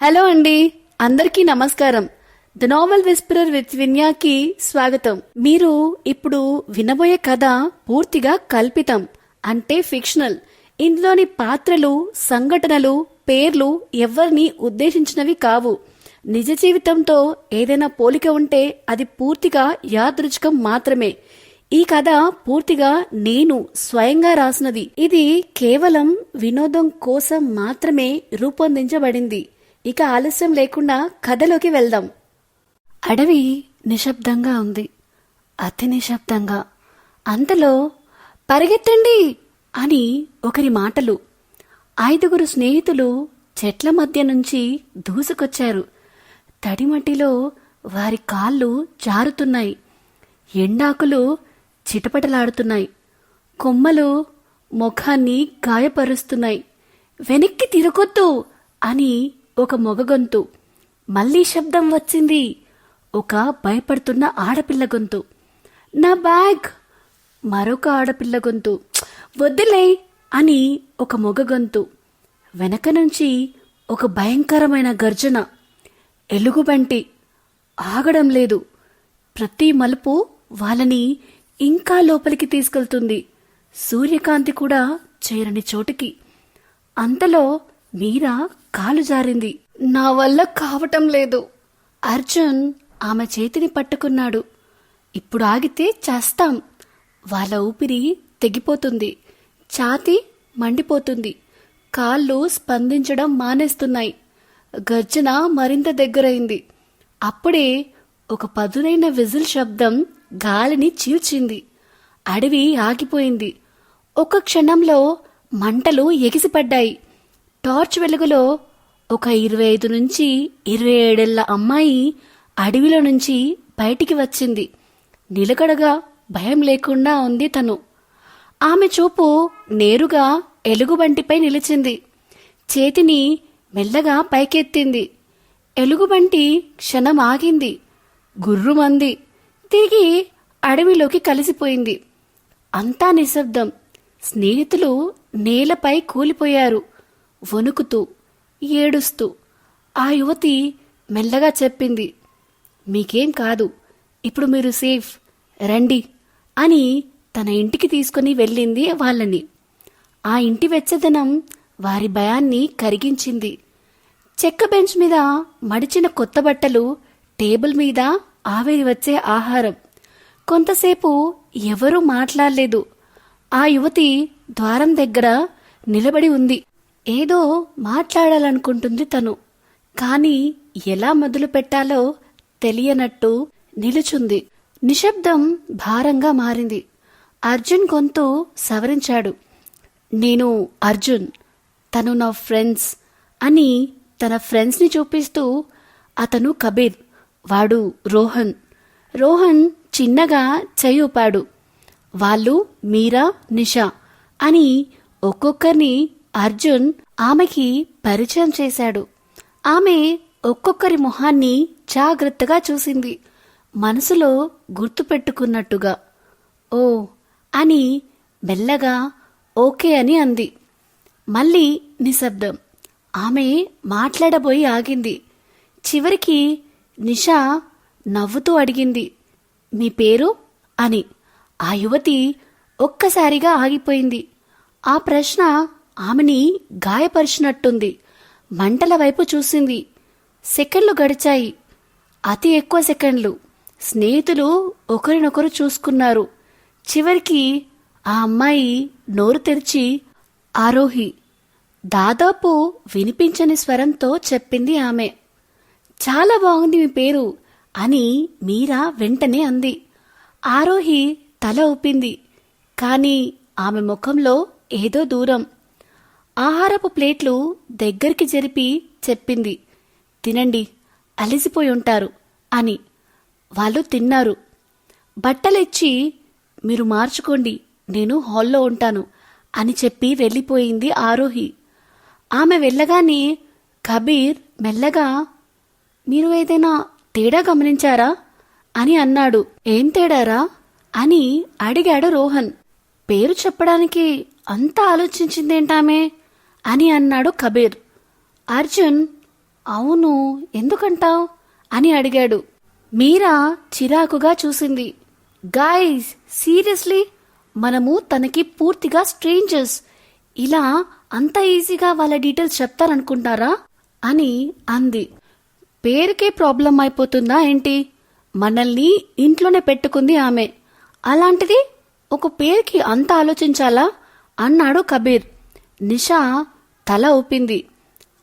Hello అండి, అందరికీ నమస్కారం. ద నావెల్ విస్పరర్ విత్ విన్యాకి స్వాగతం. మీరు ఇప్పుడు వినబోయే కథ పూర్తిగా కల్పితం, అంటే ఫిక్షనల్. ఇందులోని పాత్రలు, సంఘటనలు, పేర్లు ఎవరిని ఉద్దేశించినవి కావు. నిజ జీవితంతో ఏదైనా పోలిక ఉంటే అది పూర్తిగా యాదృచ్ఛికం మాత్రమే. ఈ కథ పూర్తిగా నేను స్వయంగా రాసినది. ఇది కేవలం వినోదం కోసం మాత్రమే రూపొందించబడింది. ఇక ఆలస్యం లేకుండా కథలోకి వెళ్దాం. అడవి నిశ్శబ్దంగా ఉంది, అతి నిశ్శబ్దంగా. అంతలో పరిగెత్తండి అని ఒకరి మాటలు. 5 స్నేహితులు చెట్ల మధ్య నుంచి దూసుకొచ్చారు. తడిమట్టిలో వారి కాళ్ళు జారుతున్నాయి. ఎండాకులు చిటపటలాడుతున్నాయి. కొమ్మలు ముఖాన్ని గాయపరుస్తున్నాయి. వెనక్కి తిరగొద్దు అని ఒక మగ గొంతు. మళ్లీ శబ్దం వచ్చింది. ఒక భయపడుతున్న ఆడపిల్ల గొంతు. నా బ్యాగ్. మరొక ఆడపిల్ల గొంతు. వద్దులే అని ఒక మగ గొంతు. వెనక నుంచి ఒక భయంకరమైన గర్జన. ఎలుగుబంటి ఆగడం లేదు. ప్రతి మలుపు వాళ్ళని ఇంకా లోపలికి తీసుకెళ్తుంది, సూర్యకాంతి కూడా చేరని చోటికి. అంతలో మీరా కాలు జారింది. నా వల్ల కావటం లేదు. అర్జున్ ఆమె చేతిని పట్టుకున్నాడు. ఇప్పుడు ఆగితే చేస్తాం. వాళ్ళ ఊపిరి తెగిపోతుంది, ఛాతీ మండిపోతుంది, కాళ్ళు స్పందించడం మానేస్తున్నాయి. గర్జన మరింత దగ్గరైంది. అప్పుడే ఒక పదునైన విజిల్ శబ్దం గాలిని చీల్చింది. అడవి ఆగిపోయింది. ఒక క్షణంలో మంటలు ఎగిసిపడ్డాయి. టార్చ్ వెలుగులో ఒక 25 నుంచి 27 ఏళ్ల అమ్మాయి అడవిలో నుంచి బయటికి వచ్చింది. నిలకడగా భయం లేకుండా ఉంది తను. ఆమె చూపు నేరుగా ఎలుగుబంటిపై నిలిచింది. చేతిని మెల్లగా పైకెత్తింది. ఎలుగుబంటి క్షణం ఆగింది, గుర్రుమంది, తిరిగి అడవిలోకి కలిసిపోయింది. అంతా నిశ్శబ్దం. స్నేహితులు నేలపై కూలిపోయారు, వణుకుతూ, ఏడుస్తూ. ఆ యువతి మెల్లగా చెప్పింది, మీకేం కాదు, ఇప్పుడు మీరు సేఫ్, రండి అని తన ఇంటికి తీసుకుని వెళ్ళింది వాళ్ళని. ఆ ఇంటి వెచ్చదనం వారి భయాన్ని కరిగించింది. చెక్క బెంచ్ మీద మడిచిన కొత్త బట్టలు, టేబుల్ మీద ఆవిరి వచ్చే ఆహారం. కొంతసేపు ఎవరూ మాట్లాడలేదు. ఆ యువతి ద్వారం దగ్గర నిలబడి ఉంది. ఏదో మాట్లాడాలనుకుంటుంది తను, కాని ఎలా మొదలు పెట్టాలో తెలియనట్టు నిలుచుంది. నిశ్శబ్దం భారంగా మారింది. అర్జున్ గొంతు సవరించాడు. నేను అర్జున్, తను నా ఫ్రెండ్స్ అని తన ఫ్రెండ్స్ని చూపిస్తూ. అతను కబీర్, వాడు రోహన్. రోహన్ చిన్నగా చెయ్యి ఊపాడు. వాళ్ళు మీరా, నిషా అని ఒక్కొక్కరిని అర్జున్ ఆమెకి పరిచయం చేశాడు. ఆమె ఒక్కొక్కరి మొహాన్ని జాగ్రత్తగా చూసింది, మనసులో గుర్తుపెట్టుకున్నట్టుగా. ఓ అని మెల్లగా ఓకే అని అంది. మళ్ళీ నిశ్శబ్దం. ఆమె మాట్లాడబోయి ఆగింది. చివరికి నిషా నవ్వుతూ అడిగింది, మీ పేరు అని. ఆ యువతి ఒక్కసారిగా ఆగిపోయింది. ఆ ప్రశ్న ఆమెని గాయపరిచినట్టుంది. మంటల వైపు చూసింది. సెకండ్లు గడిచాయి, అతి ఎక్కువ సెకండ్లు. స్నేహితులు ఒకరినొకరు చూసుకున్నారు. చివరికి ఆ అమ్మాయి నోరు తెరిచి ఆరోహి, దాదాపు వినిపించని స్వరంతో చెప్పింది ఆమె. చాలా బాగుంది మీ పేరు అని మీరా వెంటనే అంది. ఆరోహి తల ఊపింది, కాని ఆమె ముఖంలో ఏదో దూరం. ఆహారపు ప్లేట్లు దగ్గరికి జరిపి చెప్పింది, తినండి, అలసిపోయి ఉంటారు అని. వాళ్ళు తిన్నారు. బట్టలిచ్చి మీరు మార్చుకోండి, నేను హాల్లో ఉంటాను అని చెప్పి వెళ్ళిపోయింది ఆరోహి. ఆమె వెళ్ళగానే కబీర్ మెల్లగా, మీరు ఏదైనా తేడా గమనించారా అని అన్నాడు. ఏం తేడారా అని అడిగాడు రోహన్. పేరు చెప్పడానికి అంతా ఆలోచించిందేంటామే అని అన్నాడు కబీర్. అర్జున్ అవును, ఎందుకంటావ్ అని అడిగాడు. మీరా చిరాకుగా చూసింది. గాయ్స్, సీరియస్లీ, మనము తనకి పూర్తిగా స్ట్రేంజర్స్. ఇలా అంత ఈజీగా వాళ్ళ డీటెయిల్స్ చెప్తారనుకుంటారా అని అంది. పేరుకే ప్రాబ్లం అయిపోతుందా ఏంటి? మనల్ని ఇంట్లోనే పెట్టుకుంది ఆమె, అలాంటిది ఒక పేరుకి అంత ఆలోచించాలా అన్నాడు కబీర్. నిషా తల ఊపింది.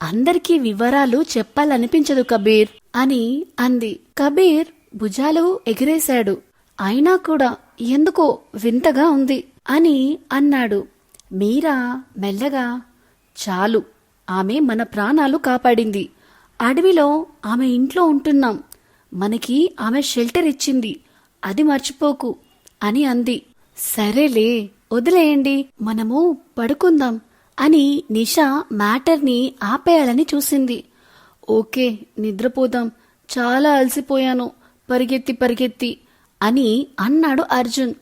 అందరికీ వివరాలు చెప్పాలనిపించదు కబీర్ అని అంది. కబీర్ భుజాలు ఎగిరేశాడు. అయినా కూడా ఎందుకో వింతగా ఉంది అని అన్నాడు. మీరా మెల్లగా, చాలు, ఆమె మన ప్రాణాలు కాపాడింది. అడవిలో ఆమె ఇంట్లో ఉంటున్నాం, మనకి ఆమె షెల్టర్ ఇచ్చింది, అది మర్చిపోకు అని అంది. సరేలే, వదిలేయండి, మనము పడుకుందాం అని నిషా మ్యాటర్ని ఆపేయాలని చూసింది. ఓకే, నిద్రపోదాం, చాలా అలసిపోయాను పరిగెత్తి పరిగెత్తి అని అన్నాడు అర్జున్.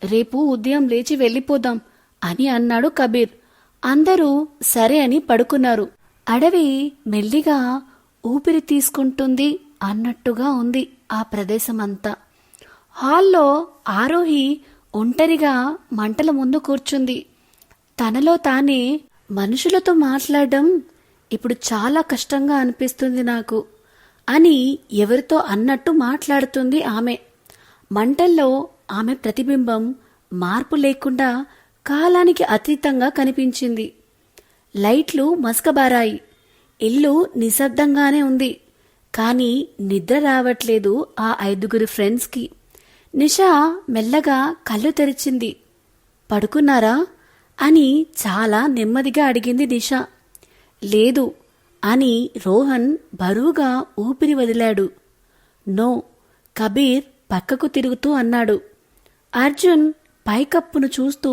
రేపు ఉదయం లేచి వెళ్ళిపోదాం అని అన్నాడు కబీర్. అందరూ సరే అని పడుకున్నారు. అడవి మెల్లిగా ఊపిరి తీసుకుంటుంది అన్నట్టుగా ఉంది ఆ ప్రదేశమంతా. హాల్లో ఆరోహి ఒంటరిగా మంటల ముందు కూర్చుంది. తనలో తానే, మనుషులతో మాట్లాడడం ఇప్పుడు చాలా కష్టంగా అనిపిస్తుంది నాకు అని ఎవరితో అన్నట్టు మాట్లాడుతుంది ఆమె. మంటల్లో ఆమె ప్రతిబింబం మార్పు లేకుండా కాలానికి అతీతంగా కనిపించింది. లైట్లు మసకబారాయి. ఇల్లు నిశ్శబ్దంగానే ఉంది. కానీ నిద్ర రావట్లేదు ఆ 5 ఫ్రెండ్స్కి. నిషా మెల్లగా కళ్ళు తెరిచింది. పడుకున్నారా అని చాలా నెమ్మదిగా అడిగింది నిషా. లేదు అని రోహన్ బరువుగా ఊపిరి వదిలాడు. నో, కబీర్ పక్కకు తిరుగుతూ అన్నాడు. అర్జున్ పైకప్పును చూస్తూ,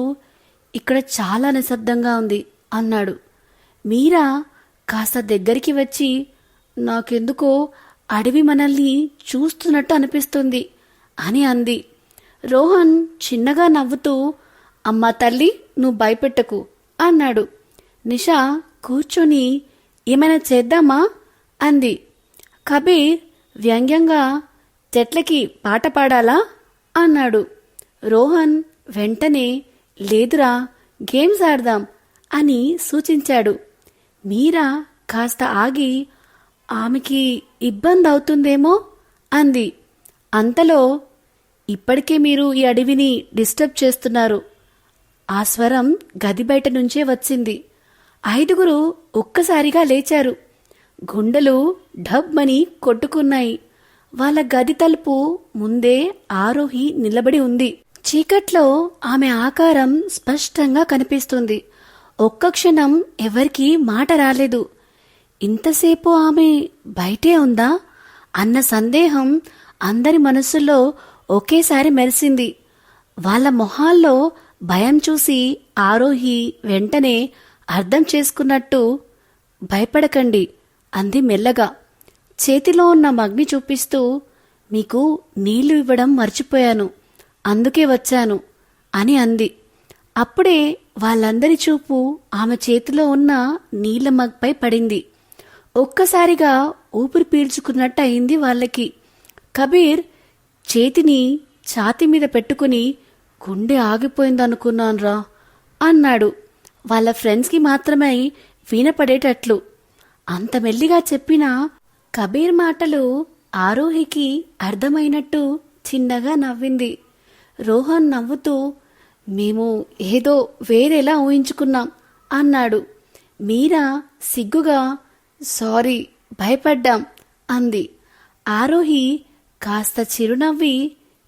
ఇక్కడ చాలా నిశ్శబ్దంగా ఉంది అన్నాడు. మీరా కాస్త దగ్గరికి వచ్చి, నాకెందుకో అడవి మనల్ని చూస్తున్నట్టు అనిపిస్తుంది అని అంది. రోహన్ చిన్నగా నవ్వుతూ, అమ్మా తల్లి, నువ్వు భయపెట్టకు అన్నాడు. నిషా కూర్చొని, ఏమైనా చేద్దామా అంది. కబీర్ వ్యంగ్యంగా, చెట్లకి పాట పాడాలా అన్నాడు. రోహన్ వెంటనే, లేదురా, గేమ్స్ ఆడదాం అని సూచించాడు. మీరా కాస్త ఆగి, ఆమెకి ఇబ్బంది అవుతుందేమో అంది. అంతలో, ఇప్పటికే మీరు ఈ అడవిని డిస్టర్బ్ చేస్తున్నారు. ఆ స్వరం గది బయట నుంచే వచ్చింది. 5 ఒక్కసారిగా లేచారు. గుండెలు ఢబ్బని కొట్టుకున్నాయి. వాళ్ళ గది తలుపు ముందే ఆరోహి నిలబడి ఉంది. చీకట్లో ఆమె ఆకారం స్పష్టంగా కనిపిస్తుంది. ఒక్క క్షణం ఎవరికీ మాట రాలేదు. ఇంతసేపు ఆమె బయటే ఉందా అన్న సందేహం అందరి మనసుల్లో ఒకేసారి మెరిసింది. వాళ్ళ మొహాల్లో భయం చూసి ఆరోహి వెంటనే అర్థం చేసుకున్నట్టు, భయపడకండి అంది మెల్లగా. చేతిలో ఉన్న మగ్ని చూపిస్తూ, మీకు నీళ్లు ఇవ్వడం మర్చిపోయాను, అందుకే వచ్చాను అని అంది. అప్పుడే వాళ్ళందరి చూపు ఆమె చేతిలో ఉన్న నీళ్ల మగ్పై పడింది. ఒక్కసారిగా ఊపిరి పీల్చుకున్నట్టు అయింది వాళ్ళకి. కబీర్ చేతిని ఛాతీ మీద పెట్టుకుని, గుండె ఆగిపోయిందనుకున్నాన్రా అన్నాడు. వాళ్ళ ఫ్రెండ్స్కి మాత్రమే వినపడేటట్లు. అంత మెల్లిగా చెప్పిన కబీర్ మాటలు ఆరోహికి అర్థమైనట్టు చిన్నగా నవ్వింది. రోహన్ నవ్వుతూ, మేము ఏదో వేరేలా ఊహించుకున్నాం అన్నాడు. మీరా సిగ్గుగా, సారీ, భయపడ్డాం అంది. ఆరోహి కాస్త చిరునవ్వి,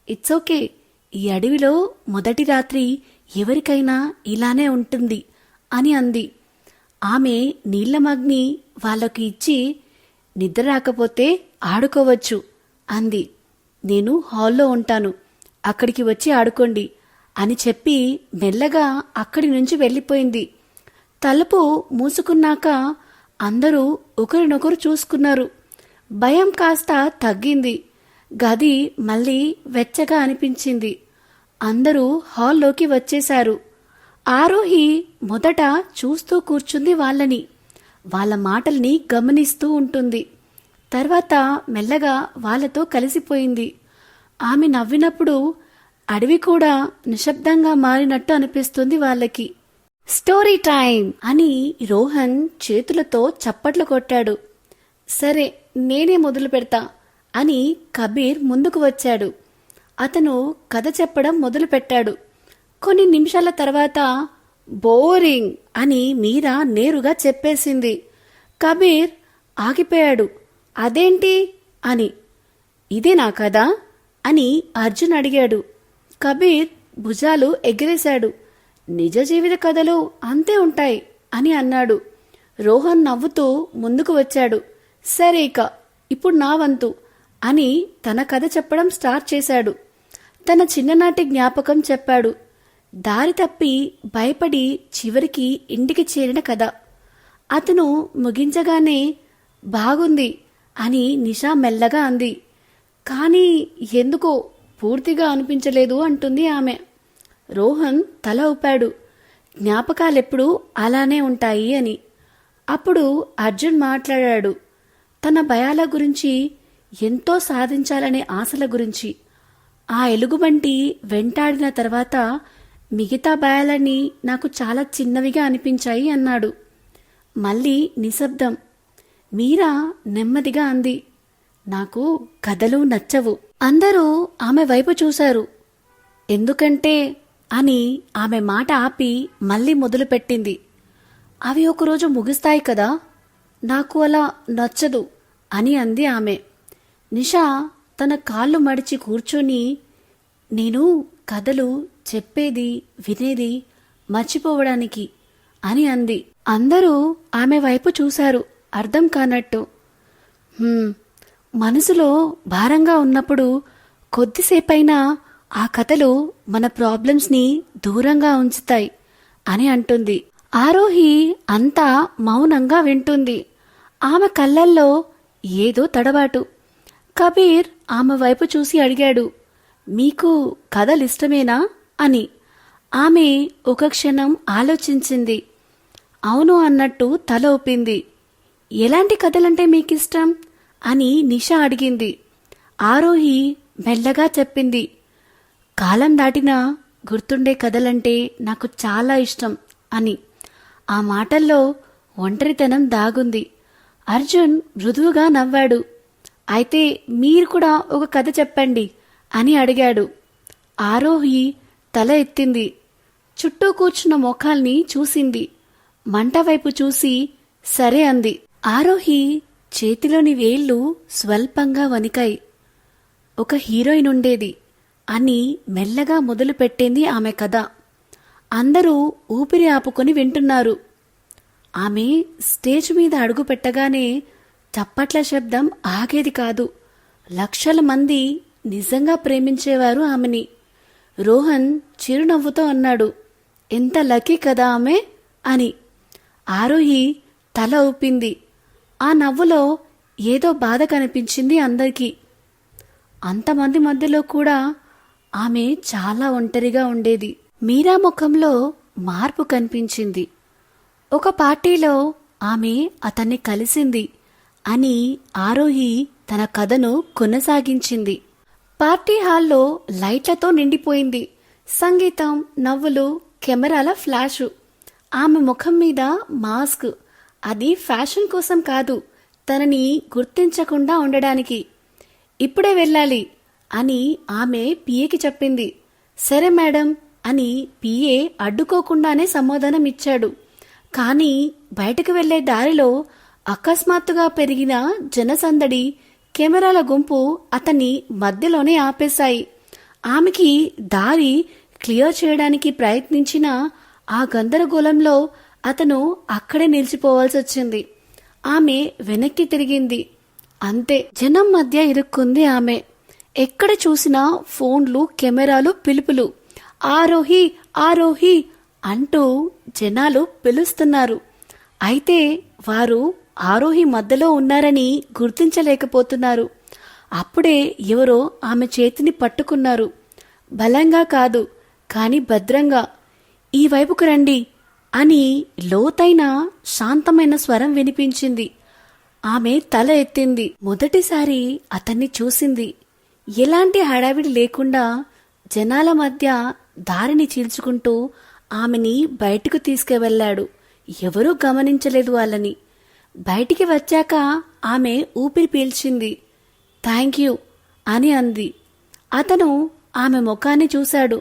ఇట్స్ ఓకే, ఈ అడవిలో మొదటి రాత్రి ఎవరికైనా ఇలానే ఉంటుంది అని అంది. ఆమె నీళ్లమగ్ని వాళ్ళకి ఇచ్చి, నిద్ర రాకపోతే ఆడుకోవచ్చు అంది. నేను హాల్లో ఉంటాను, అక్కడికి వచ్చి ఆడుకోండి అని చెప్పి మెల్లగా అక్కడి నుంచి వెళ్ళిపోయింది. తలుపు మూసుకున్నాక అందరూ ఒకరినొకరు చూసుకున్నారు. భయం కాస్త తగ్గింది. గది మళ్ళీ వెచ్చగా అనిపించింది. అందరూ హాల్లోకి వచ్చేశారు. ఆరోహి మొదట చూస్తూ కూర్చుంది వాళ్ళని. వాళ్ళ మాటల్ని గమనిస్తూ ఉంటుంది. తర్వాత మెల్లగా వాళ్ళతో కలిసిపోయింది. ఆమె నవ్వినప్పుడు అడవి కూడా నిశ్శబ్దంగా మారినట్టు అనిపిస్తుంది వాళ్ళకి. స్టోరీ టైం అని రోహన్ చేతులతో చప్పట్లు కొట్టాడు. సరే, నేనే మొదలు పెడతా అని కబీర్ ముందుకు వచ్చాడు. అతను కథ చెప్పడం మొదలుపెట్టాడు. కొన్ని నిమిషాల తర్వాత బోరింగ్ అని మీరా నేరుగా చెప్పేసింది. కబీర్ ఆగిపోయాడు. అదేంటి అని. ఇదే నా కథ అని అర్జున్ అడిగాడు. కబీర్ భుజాలు ఎగిరేశాడు. నిజ జీవిత కథలు అంతే ఉంటాయి అని అన్నాడు. రోహన్ నవ్వుతూ ముందుకు వచ్చాడు. సరే, ఇప్పుడు నా వంతు అని తన కథ చెప్పడం స్టార్ట్ చేశాడు. తన చిన్ననాటి జ్ఞాపకం చెప్పాడు. దారి తప్పి భయపడి చివరికి ఇంటికి చేరిన కథ. అతను ముగించగానే బాగుంది అని నిషా మెల్లగా అంది. కానీ ఎందుకో పూర్తిగా అనిపించలేదు అంటుంది ఆమె. రోహన్ తల ఊపాడు. జ్ఞాపకాలెప్పుడూ అలానే ఉంటాయి అని. అప్పుడు అర్జున్ మాట్లాడాడు. తన భయాల గురించి, ఎంతో సాధించాలనే ఆశల గురించి. ఆ ఎలుగుబంటి వెంటాడిన తర్వాత మిగతా భయాలన్నీ నాకు చాలా చిన్నవిగా అనిపించాయి అన్నాడు. మళ్ళీ నిశ్శబ్దం. మీరా నెమ్మదిగా అంది. నాకు కథలు నచ్చవు. అందరూ ఆమె వైపు చూశారు. ఎందుకంటే అని ఆమె మాట ఆపి మళ్ళీ మొదలుపెట్టింది. అవి ఒకరోజు ముగిస్తాయి కదా, నాకు అలా నచ్చదు అని అంది ఆమె. నిషా తన కాళ్ళు మడిచి కూర్చొని, నేను కథలు చెప్పేది వినేది మర్చిపోవడానికి అని అంది. అందరూ ఆమె వైపు చూశారు అర్థం కానట్టు. మనసులో భారంగా ఉన్నప్పుడు కొద్దిసేపైనా ఆ కథలు మన ప్రాబ్లమ్స్ని దూరంగా ఉంచుతాయి అని అంటుంది. ఆరోహి అంతా మౌనంగా వింటుంది. ఆమె కళ్ళల్లో ఏదో తడబాటు. కబీర్ ఆమె వైపు చూసి అడిగాడు, మీకు కథలిష్టమేనా అని. ఆమె ఒక క్షణం ఆలోచించింది. అవును అన్నట్టు తల ఊపింది. ఎలాంటి కథలంటే మీకిష్టం అని నిషా అడిగింది. ఆరోహి మెల్లగా చెప్పింది. కాలం దాటినా గుర్తుండే కథలంటే నాకు చాలా ఇష్టం అని. ఆ మాటల్లో ఒంటరితనం దాగుంది. అర్జున్ మృదువుగా నవ్వాడు. అయితే మీరు కూడా ఒక కథ చెప్పండి అని అడిగాడు. ఆరోహి తల ఎత్తింది. చుట్టూ కూర్చున్న ముఖాల్ని చూసింది. మంట వైపు చూసి సరే అంది. ఆరోహి చేతిలోని వేళ్లు స్వల్పంగా వణికాయి. ఒక హీరోయిన్ ఉండేది అని మెల్లగా మొదలుపెట్టింది ఆమె కథ. అందరూ ఊపిరి ఆపుకొని వింటున్నారు. ఆమె స్టేజ్ మీద అడుగు పెట్టగానే చప్పట్ల శబ్దం ఆగేది కాదు. లక్షల మంది నిజంగా ప్రేమించేవారు ఆమెని. రోహన్ చిరునవ్వుతో అన్నాడు, ఎంత లక్కీ కదా ఆమె అని. ఆరోహి తల ఊపింది. ఆ నవ్వులో ఏదో బాధ కనిపించింది అందరికీ. అంతమంది మధ్యలో కూడా ఆమె చాలా ఒంటరిగా ఉండేది. మీరా ముఖంలో మార్పు కనిపించింది. ఒక పార్టీలో ఆమె అతన్ని కలిసింది అని ఆరోహి తన కథను కొనసాగించింది. పార్టీ హాల్లో లైట్లతో నిండిపోయింది. సంగీతం, నవ్వులు, కెమెరాల ఫ్లాషు. ఆమె ముఖం మీద మాస్క్. అది ఫ్యాషన్ కోసం కాదు, తనని గుర్తించకుండా ఉండడానికి. ఇప్పుడే వెళ్ళాలి అని ఆమె పిఏకి చెప్పింది. సరే మేడం అని పిఏ అడ్డుకోకుండానే సమాధానం ఇచ్చాడు. కానీ బయటకు వెళ్లే దారిలో అకస్మాత్తుగా పెరిగిన జనసందడి, కెమెరాల గుంపు అతన్ని మధ్యలోనే ఆపేశాయి. ఆమెకి దారి క్లియర్ చేయడానికి ప్రయత్నించిన ఆ గందరగోళంలో అతను అక్కడే నిలిచిపోవాల్సి వచ్చింది. ఆమె వెనక్కి తిరిగింది. అంతే, జనం మధ్య ఇరుక్కుంది ఆమె. ఎక్కడ చూసినా ఫోన్లు, కెమెరాలు, పిలుపులు. ఆరోహి ఆరోహి అంటూ జనాలు పిలుస్తున్నారు. అయితే వారు ఆరోహి మధ్యలో ఉన్నారని గుర్తించలేకపోతున్నారు. అప్పుడే ఎవరో ఆమె చేతిని పట్టుకున్నారు. బలంగా కాదు, కాని భద్రంగా. ఈ వైపుకు రండి అని లోతైన శాంతమైన స్వరం వినిపించింది. ఆమె తల ఎత్తింది. మొదటిసారి అతన్ని చూసింది. ఎలాంటి హడావిడి లేకుండా జనాల మధ్య దారిని చీల్చుకుంటూ ఆమెని బయటకు తీసుకువెళ్లాడు. ఎవరూ గమనించలేదు వాళ్ళని. బయటికి వచ్చాక ఆమె ఊపిరి పీల్చింది. థ్యాంక్ యూ అని అంది. అతను ఆమె ముఖాన్ని చూశాడు.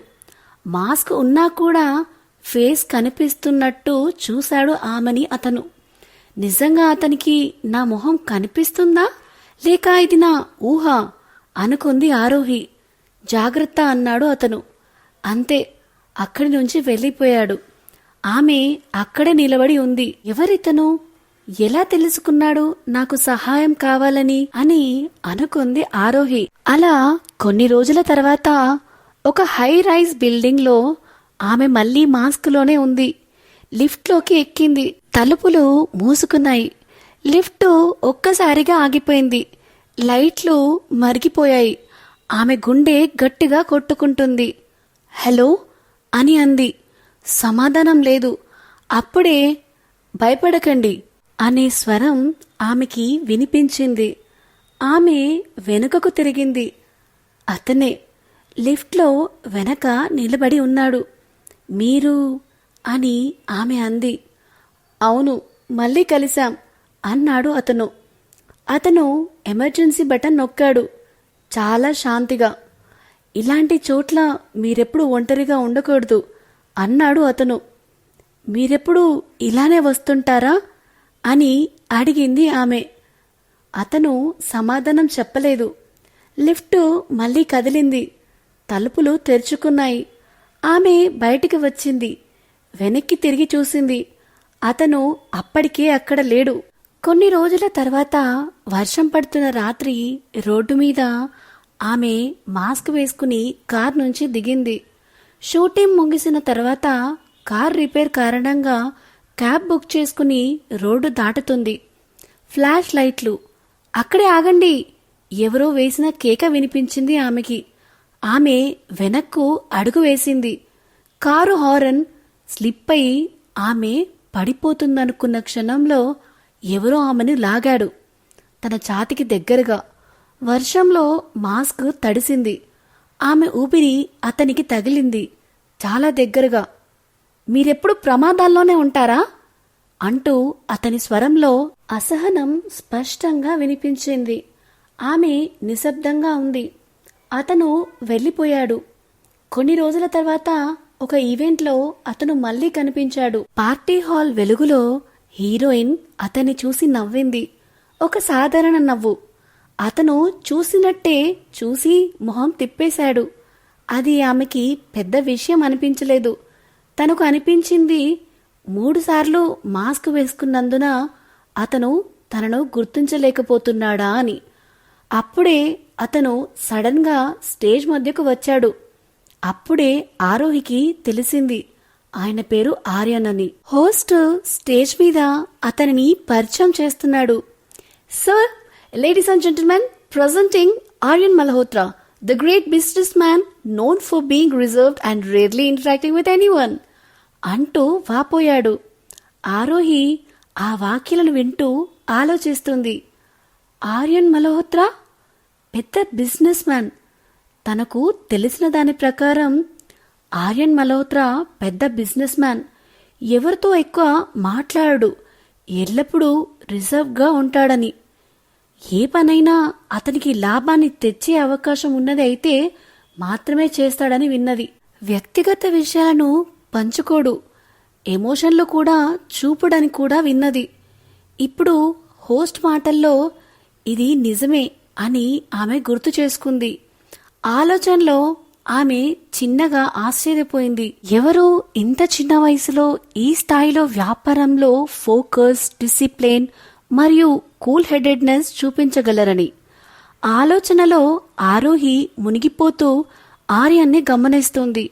మాస్క్ ఉన్నా కూడా ఫేస్ కనిపిస్తున్నట్టు చూశాడు ఆమెని అతను. నిజంగా అతనికి నా మొహం కనిపిస్తుందా లేక ఇది నా ఊహ అనుకుంది ఆరోహి. జాగ్రత్త అన్నాడు అతను. అంతే, అక్కడి నుంచి వెళ్ళిపోయాడు. ఆమె అక్కడే నిలబడి ఉంది. ఎవరితను? ఎలా తెలుసుకున్నాడు నాకు సహాయం కావాలని అని అనుకుంది ఆరోహి. అలా కొన్ని రోజుల తర్వాత ఒక హై రైజ్ బిల్డింగ్ లో ఆమె మళ్లీ మాస్క్లోనే ఉంది. లిఫ్ట్లోకి ఎక్కింది. తలుపులు మూసుకున్నాయి. లిఫ్ట్ ఒక్కసారిగా ఆగిపోయింది. లైట్లు మరిగిపోయాయి. ఆమె గుండె గట్టిగా కొట్టుకుంటుంది. హలో అని అంది. సమాధానం లేదు. అప్పుడే భయపడకండి అనే స్వరం ఆమెకి వినిపించింది. ఆమె వెనుకకు తిరిగింది. అతనే లిఫ్ట్లో వెనక నిలబడి ఉన్నాడు. మీరు అని ఆమె అంది. అవును, మళ్ళీ కలిశాం అన్నాడు అతను. అతను ఎమర్జెన్సీ బటన్ నొక్కాడు చాలా శాంతిగా. ఇలాంటి చోట్ల మీరెప్పుడు ఒంటరిగా ఉండకూడదు అన్నాడు అతను. మీరెప్పుడు ఇలానే వస్తుంటారా అని అడిగింది ఆమె. అతను సమాధానం చెప్పలేదు. లిఫ్ట్ మళ్ళీ కదిలింది. తలుపులు తెరుచుకున్నాయి. ఆమె బయటికి వచ్చింది. వెనక్కి తిరిగి చూసింది. అతను అప్పటికే అక్కడ లేడు. కొన్ని రోజుల తర్వాత వర్షం పడుతున్న రాత్రి రోడ్డు మీద ఆమె మాస్క్ వేసుకుని కార్ నుంచి దిగింది. షూటింగ్ ముగిసిన తర్వాత కార్ రిపేర్ కారణంగా క్యాబ్ బుక్ చేసుకుని రోడ్డు దాటుతుంది. ఫ్లాష్ లైట్లు. అక్కడే ఆగండి, ఎవరో వేసిన కేక వినిపించింది ఆమెకి. ఆమె వెనక్కు అడుగు వేసింది. కారు హారన్ స్లిప్ అయి ఆమె పడిపోతుందనుకున్న క్షణంలో ఎవరో ఆమెను లాగాడు. తన ఛాతికి దగ్గరగా. వర్షంలో మాస్క్ తడిసింది. ఆమె ఊపిరి అతనికి తగిలింది చాలా దగ్గరగా. మీరెప్పుడు ప్రమాదాల్లోనే ఉంటారా అంటూ అతని స్వరంలో అసహనం స్పష్టంగా వినిపించింది. ఆమె నిశ్శబ్దంగా ఉంది. అతను వెళ్ళిపోయాడు. కొన్ని రోజుల తర్వాత ఒక ఈవెంట్లో అతను మళ్ళీ కనిపించాడు. పార్టీ హాల్ వెలుగులో హీరోయిన్ అతన్ని చూసి నవ్వింది. ఒక సాధారణ నవ్వు. అతను చూసినట్టే చూసి మొహం తిప్పేశాడు. అది ఆమెకి పెద్ద విషయం అనిపించలేదు. తనకు అనిపించింది 3 సార్లు మాస్క్ వేసుకున్నందున అతను తనను గుర్తించలేకపోతున్నాడా అని. అప్పుడే అతను సడన్ గా స్టేజ్ మధ్యకు వచ్చాడు. అప్పుడే ఆరోహికి తెలిసింది ఆయన పేరు ఆర్యన్ అని. హోస్ట్ స్టేజ్ మీద అతనిని పరిచయం చేస్తున్నాడు. Sir, ladies and gentlemen, presenting Aryan Malhotra, the great businessman known for being reserved and rarely interacting with anyone అంటూ వాపోయాడు. ఆరోహి ఆ వాక్యాలను వింటూ ఆలోచిస్తుంది. ఆర్యన్ మల్హోత్రా పెద్ద బిజినెస్ మ్యాన్. తనకు తెలిసిన దాని ప్రకారం ఆర్యన్ మల్హోత్రా పెద్ద బిజినెస్ మ్యాన్. ఎవరితో ఎక్కువ మాట్లాడు, ఎల్లప్పుడూ రిజర్వ్గా ఉంటాడని. ఏ పనైనా అతనికి లాభాన్ని తెచ్చే అవకాశం ఉన్నది అయితే మాత్రమే చేస్తాడని విన్నది. వ్యక్తిగత విషయాలను పంచుకోడు, ఎమోషన్లు కూడా చూపడని కూడా విన్నది. ఇప్పుడు హోస్ట్ మాటల్లో ఇది నిజమే అని ఆమె గుర్తు చేసుకుంది. ఆలోచనలో ఆమె చిన్నగా ఆశ్చర్యపోయింది. ఎవరు ఇంత చిన్న వయసులో ఈ స్థాయిలో వ్యాపారంలో ఫోకస్, డిసిప్లిన్ మరియు కూల్ హెడెడ్నెస్ చూపించగలరని. ఆలోచనలో ఆరోహి మునిగిపోతూ ఆర్యన్ని గమనిస్తుంది.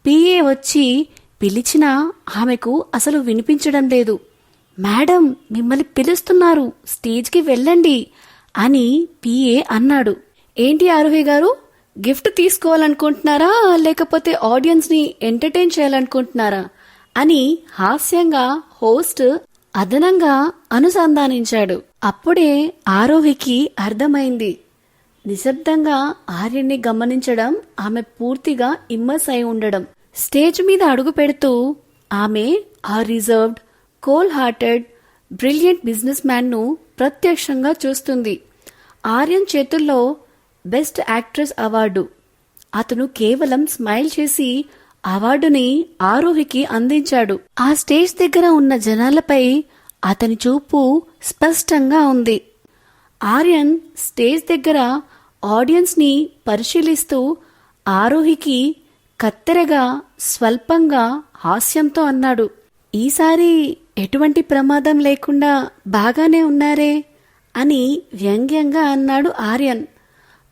పిఏ వచ్చి పిలిచినా ఆమెకు అసలు వినిపించడం లేదు. మేడం, మిమ్మల్ని పిలుస్తున్నారు, స్టేజ్కి వెళ్ళండి అని పిఏ అన్నాడు. ఏంటి ఆరోహి గారు, గిఫ్ట్ తీసుకోవాలనుకుంటున్నారా లేకపోతే ఆడియన్స్ ని ఎంటర్టైన్ చేయాలనుకుంటున్నారా అని హాస్యంగా హోస్ట్ అదనంగా అనుసంధానించాడు. అప్పుడే ఆరోహికి అర్థమైంది. నిశ్శబ్దంగా ఆర్యన్ని గమనించడం, ఆమె పూర్తిగా ఇమ్మర్స్ అయి ఉండడం. స్టేజ్ మీద అడుగు పెడుతూ ఆమె ఆ reserved, coal hearted, brilliant business man ను ప్రత్యక్షంగా చూస్తుంది. ఆర్యన్ చేతుల్లో బెస్ట్ యాక్ట్రెస్ అవార్డు. అతను కేవలం స్మైల్ చేసి అవార్డుని ఆరోహికి అందించాడు. ఆ స్టేజ్ దగ్గర ఉన్న జనాలపై అతని చూపు స్పష్టంగా ఉంది. ఆర్యన్ స్టేజ్ దగ్గర ఆడియన్స్ ని పరిశీలిస్తూ ఆరోహికి కత్తెరగా, స్వల్పంగా హాస్యంతో అన్నాడు, ఈసారి ఎటువంటి ప్రమాదం లేకుండా బాగానే ఉన్నారే అని వ్యంగ్యంగా అన్నాడు ఆర్యన్.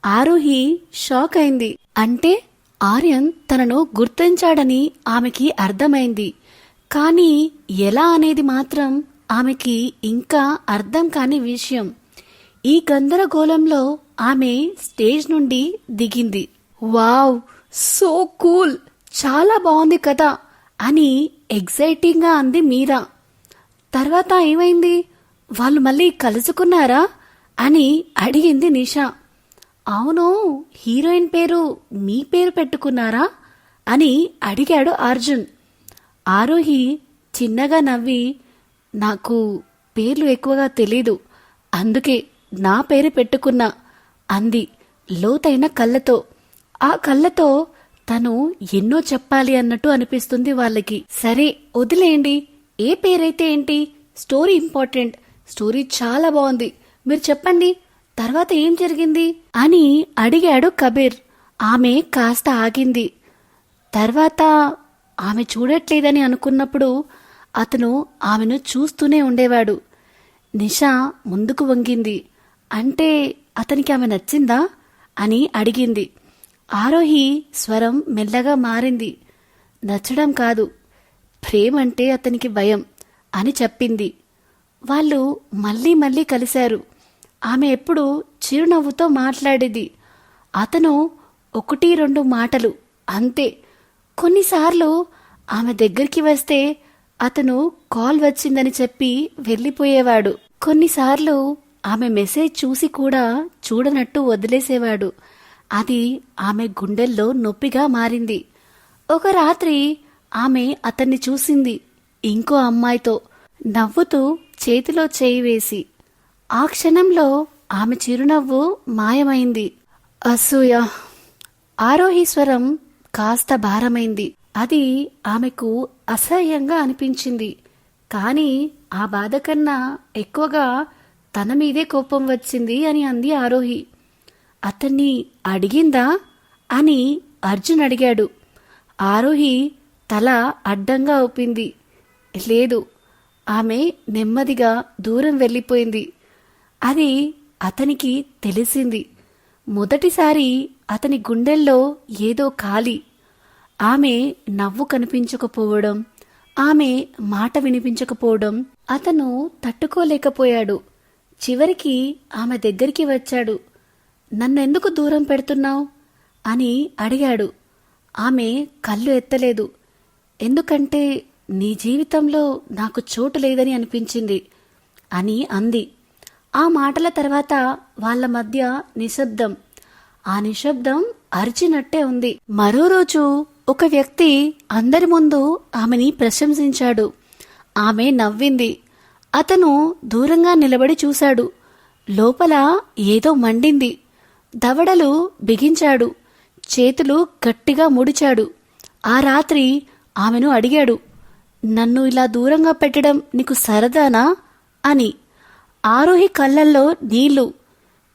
ఆరోహి షాక్ అయింది. అంటే ఆర్యన్ తనను గుర్తించాడని ఆమెకి అర్థమైంది. కానీ ఎలా అనేది మాత్రం ఆమెకి ఇంకా అర్థం కాని విషయం. ఈ గందరగోళంలో ఆమె స్టేజ్ నుండి దిగింది. వావ్, సో కూల్, చాలా బాగుంది కదా అని ఎగ్జైటింగ్ గా అంది మీరా. తర్వాత ఏమైంది, వాళ్ళు మళ్ళీ కలుసుకున్నారా అని అడిగింది నిషా. అవును, హీరోయిన్ పేరు మీ పేరు పెట్టుకున్నారా అని అడిగాడు అర్జున్. ఆరోహి చిన్నగా నవ్వి, నాకు పేర్లు ఎక్కువగా తెలీదు, అందుకే నా పేరు పెట్టుకున్నా అంది లోతైన కళ్ళతో. ఆ కళ్ళతో తను ఎన్నో చెప్పాలి అన్నట్టు అనిపిస్తుంది వాళ్ళకి. సరే వదిలేయండి, ఏ పేరైతే ఏంటి, స్టోరీ ఇంపార్టెంట్. స్టోరీ చాలా బాగుంది, మీరు చెప్పండి తర్వాత ఏం జరిగింది అని అడిగాడు కబీర్. ఆమె కాస్త ఆగింది. తర్వాత ఆమె చూడట్లేదని అనుకున్నప్పుడు అతను ఆమెను చూస్తూనే ఉండేవాడు. నిషా ముందుకు వంగింది. అంటే అతనికి ఆమె నచ్చిందా అని అడిగింది. ఆరోహి స్వరం మెల్లగా మారింది. నచ్చడం కాదు, ప్రేమంటే అతనికి భయం అని చెప్పింది. వాళ్ళు మళ్ళీ మళ్ళీ కలిశారు. ఆమె ఎప్పుడు చిరునవ్వుతో మాట్లాడేది. అతను 1-2 మాటలు అంతే. కొన్నిసార్లు ఆమె దగ్గరికి వస్తే అతను కాల్ వచ్చిందని చెప్పి వెళ్ళిపోయేవాడు. కొన్నిసార్లు ఆమె మెసేజ్ చూసి కూడా చూడనట్టు వదిలేసేవాడు. అది ఆమె గుండెల్లో నొప్పిగా మారింది. ఒక రాత్రి ఆమె అతన్ని చూసింది ఇంకో అమ్మాయితో, నవ్వుతూ చేతిలో చేయి వేసి. ఆ క్షణంలో ఆమె చిరునవ్వు మాయమైంది. అసూయ. ఆరోహి స్వరం కాస్త భారమైంది. అది ఆమెకు అసహ్యంగా అనిపించింది. కానీ ఆ బాధ కన్నా ఎక్కువగా తన మీదే కోపం వచ్చింది అని అంది ఆరోహి. అతన్ని అడిగిందా అని అర్జున్ అడిగాడు. ఆరోహి తల అడ్డంగా ఊపింది. లేదు. ఆమె నెమ్మదిగా దూరం వెళ్ళిపోయింది. అది అతనికి తెలిసింది. మొదటిసారి అతని గుండెల్లో ఏదో ఖాళీ. ఆమె నవ్వు కనిపించకపోవడం, ఆమె మాట వినిపించకపోవడం అతను తట్టుకోలేకపోయాడు. చివరికి ఆమె దగ్గరికి వచ్చాడు. నన్నెందుకు దూరం పెడుతున్నావు అని అడిగాడు. ఆమె కళ్ళు ఎత్తలేదు. ఎందుకంటే నీ జీవితంలో నాకు చోటు లేదని అనిపించింది అని అంది. ఆ మాటల తర్వాత వాళ్ళ మధ్య నిశ్శబ్దం. ఆ నిశ్శబ్దం అరిచినట్టే ఉంది. మరో రోజు ఒక వ్యక్తి అందరి ముందు ఆమెని ప్రశంసించాడు. ఆమె నవ్వింది. అతను దూరంగా నిలబడి చూశాడు. లోపల ఏదో మండింది. దవడలు బిగించాడు. చేతులు గట్టిగా ముడిచాడు. ఆ రాత్రి ఆమెను అడిగాడు, నన్ను ఇలా దూరంగా పెట్టడం నీకు సరదానా అని. ఆరోహి కళ్ళల్లో నీళ్లు.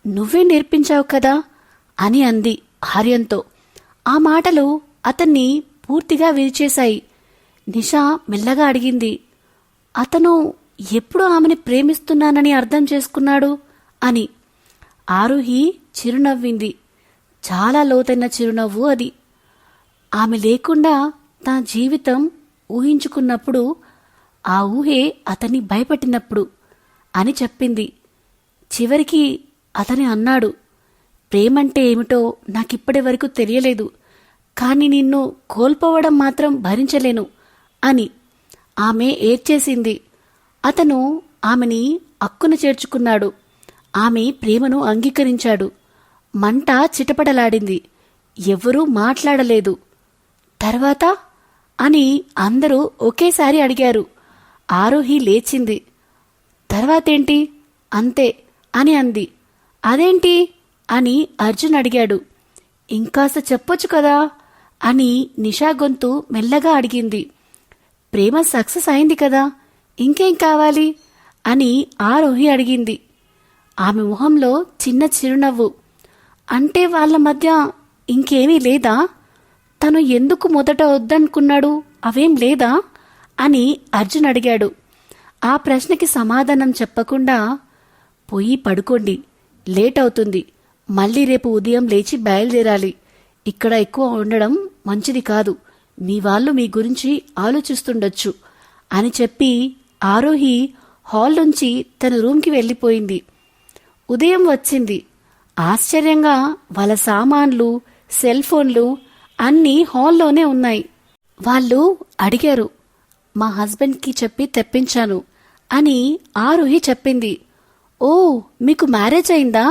నువ్వే నేర్పించావు కదా అని అంది ఆర్యంతో. ఆ మాటలు అతన్ని పూర్తిగా విరిచేశాయి. నిషా మెల్లగా అడిగింది, అతను ఎప్పుడు ఆమెని ప్రేమిస్తున్నానని అర్థం చేసుకున్నాడు అని. ఆరోహి చిరునవ్వింది. చాలా లోతైన చిరునవ్వు అది. ఆమె లేకుండా తన జీవితం ఊహించుకున్నప్పుడు, ఆ ఊహే అతన్ని భయపెట్టినప్పుడు అని చెప్పింది. చివరికి అతని అన్నాడు, ప్రేమంటే ఏమిటో నాకిప్పటి వరకు తెలియలేదు, కానీ నిన్ను కోల్పోవడం మాత్రం భరించలేను అని. ఆమె ఏడ్చేసింది. అతను ఆమెని అక్కున చేర్చుకున్నాడు. ఆమె ప్రేమను అంగీకరించాడు. మంట చిటపటలాడింది. ఎవ్వరూ మాట్లాడలేదు. తర్వాత అని అందరూ ఒకేసారి అడిగారు. ఆరోహి లేచింది. తర్వాతేంటి? అంతే అని అంది. అదేంటి అని అర్జున్ అడిగాడు. ఇంకాస్త చెప్పొచ్చు కదా అని నిషా గొంతు మెల్లగా అడిగింది. ప్రేమ సక్సెస్ అయింది కదా, ఇంకేం కావాలి అని ఆరోహి అడిగింది. ఆమె మొహంలో చిన్న చిరునవ్వు. అంటే వాళ్ళ మధ్య ఇంకేమీ లేదా? తను ఎందుకు మొదట వద్దనుకున్నాడు, అవేం లేదా అని అర్జున్ అడిగాడు. ఆ ప్రశ్నకి సమాధానం చెప్పకుండా, పోయి పడుకోండి, లేట్ అవుతుంది, మళ్ళీ రేపు ఉదయం లేచి బయలుదేరాలి, ఇక్కడ ఎక్కువ ఉండడం మంచిది కాదు, మీ వాళ్ళు మీ గురించి ఆలోచిస్తుండొచ్చు అని చెప్పి ఆరోహి హాల్ నుంచి తన రూమ్కి వెళ్ళిపోయింది. ఉదయం వచ్చింది. ఆశ్చర్యంగా వాళ్ళ సామాన్లు, సెల్ ఫోన్లు అన్నీ హాల్లోనే ఉన్నాయి. వాళ్ళు అడిగారు. మా హస్బెండ్కి చెప్పి తెప్పించాను అని ఆరోహి చెప్పింది. ఓ, మీకు మ్యారేజ్ అయిందా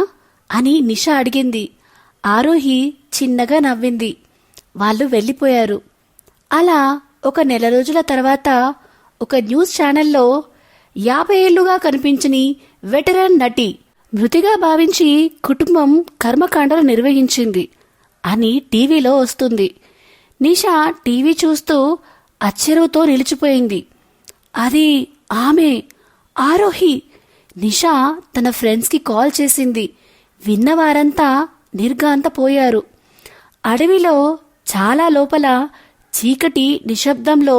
అని నిషా అడిగింది. ఆరోహి చిన్నగా నవ్వింది. వాళ్ళు వెళ్ళిపోయారు. అలా ఒక నెల రోజుల తర్వాత ఒక న్యూస్ ఛానల్లో 50 ఏళ్లుగా కనిపించని వెటరన్ నటి మృతిగా భావించి కుటుంబం కర్మకాండలు నిర్వహించింది అని టీవీలో వస్తుంది. నిషా టీవీ చూస్తూ అచ్చెరువుతో నిలిచిపోయింది. అది ఆమె, ఆరోహి. నిషా తన ఫ్రెండ్స్కి కాల్ చేసింది. విన్నవారంతా నిర్ఘాంతపోయారు. అడవిలో చాలా లోపల చీకటి నిశ్శబ్దంలో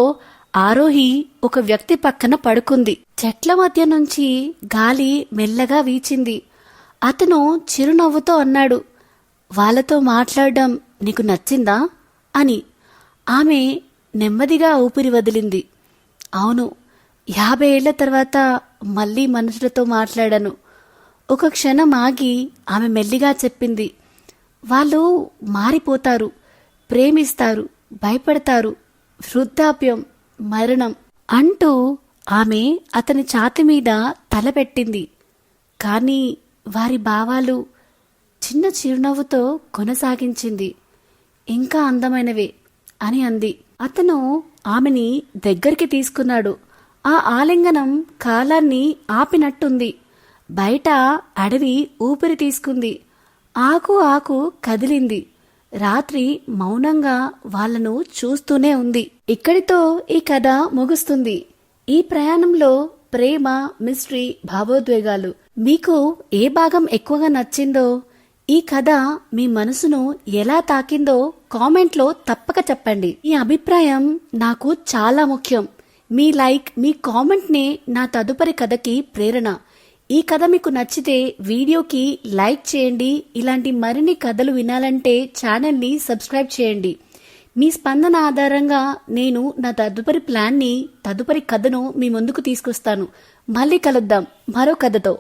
ఆరోహి ఒక వ్యక్తి పక్కన పడుకుంది. చెట్ల మధ్య నుంచి గాలి మెల్లగా వీచింది. అతను చిరునవ్వుతో అన్నాడు, వాళ్ళతో మాట్లాడడం నీకు నచ్చిందా అని. ఆమె నెమ్మదిగా ఊపిరి వదిలింది. అవును, 50 ఏళ్ల తర్వాత మళ్ళీ మనుషులతో మాట్లాడాను. ఒక క్షణం ఆగి ఆమె మెల్లిగా చెప్పింది, వాళ్ళు మారిపోతారు, ప్రేమిస్తారు, భయపడతారు, వృద్ధాప్యం, మరణం అంటూ ఆమె అతని ఛాతి మీద తలపెట్టింది. కానీ వారి భావాలు చిన్న చిరునవ్వుతో కొనసాగించింది. ఇంకా అందమైనవే అని అంది. అతను ఆమెని దగ్గరికి తీసుకున్నాడు. ఆ ఆలింగనం కాలాన్ని ఆపినట్టుంది. బయట అడవి ఊపిరి తీసుకుంది. ఆకు ఆకు కదిలింది. రాత్రి మౌనంగా వాళ్లను చూస్తూనే ఉంది. ఇక్కడితో ఈ కథ ముగుస్తుంది. ఈ ప్రయాణంలో ప్రేమ, మిస్టరీ, భావోద్వేగాలు. మీకు ఏ భాగం ఎక్కువగా నచ్చిందో, ఈ కథ మీ మనసును ఎలా తాకిందో కామెంట్లో తప్పక చెప్పండి. మీ అభిప్రాయం నాకు చాలా ముఖ్యం. మీ లైక్, మీ కామెంట్నే నా తదుపరి కథకి ప్రేరణ. ఈ కథ మీకు నచ్చితే వీడియోకి లైక్ చేయండి. ఇలాంటి మరిన్ని కథలు వినాలంటే ఛానల్ని సబ్స్క్రైబ్ చేయండి. మీ స్పందన ఆధారంగా నేను నా తదుపరి కథను మీ ముందుకు తీసుకొస్తాను. మళ్ళీ కలుద్దాం మరో కథతో.